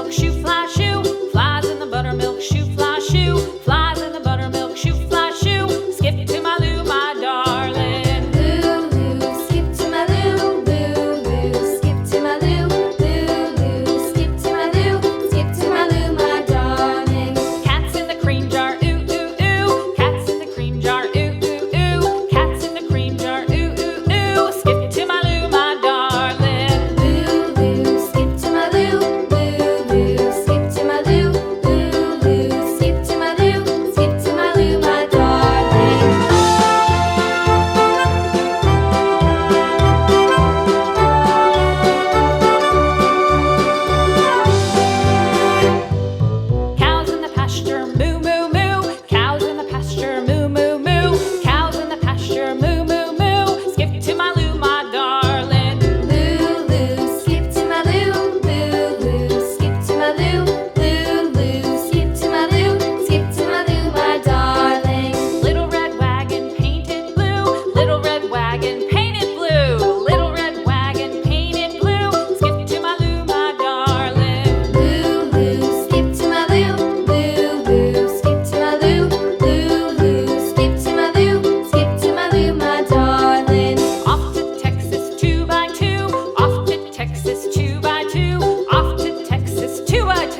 buttermilk shoe, fly shoe. Flies in the buttermilk shoe, fly shoe. Flies in the buttermilk shoe, fly shoe. Skip to my Lou, my darling. Lou, skip to my Lou, Lou, skip to my Lou, Lou, skip to my Lou, skip to my Lou, my darling. Cats in the cream jar, ooh, ooh, ooh. Cats in the cream jar, ooh, ooh, ooh. Cats in the cream jar, ooh, ooh, ooh. Skip to my Lou, my darling. Lou, skip to my Lou, Lou, skip to my Lou, Lou, skip to my Lou, skip to my Lou, my darling. Cows in the pasture, moo, moo, moo. Cows in the pasture, moo, moo, moo. Cows in the pasture, moo, moo, moo. Skip to my Lou, my darling. Lou, skip to my Lou, Lou, skip to my Lou, Lou, skip to my Lou, skip to my Lou, my darling. Little red wagon painted blue. Little red wagon painted blue. Little red wagon painted blue. Skip to my Lou, my darling. Lou, skip to my Lou, Lou, skip to my Lou, Lou, skip to my Lou, skip to my Lou, my darling. Off to Texas 2x2. Off to Texas 2x2. Off to Texas 2x2.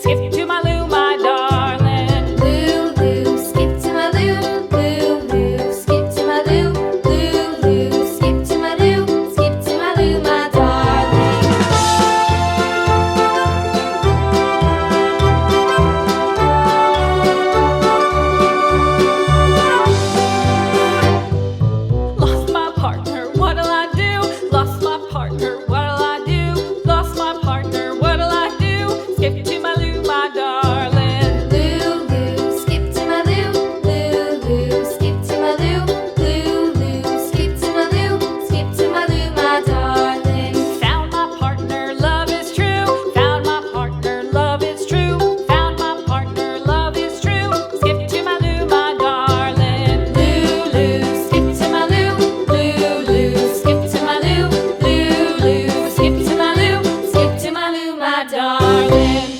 Skip to my Lou, my darling. Lou, skip to my Lou, Lou, skip to my Lou, Lou, skip to my Lou, skip to my Lou, my darling. Lost my partner, what'll I do? Lost my partner, what'll I do? Lost my partner, what'll I do? Skip to my Lou, my darling. Lou, skip to my Lou, Lou, skip to my Lou, Lou, skip to my Lou, skip to my Lou, my darling. Found my partner, love is true. Found my partner, love is true. Found my partner, love is true. Skip to my Lou, my darling. Lou, skip to my Lou, Lou, skip to my Lou, Lou, skip to my Lou, skip to my Lou, my darling.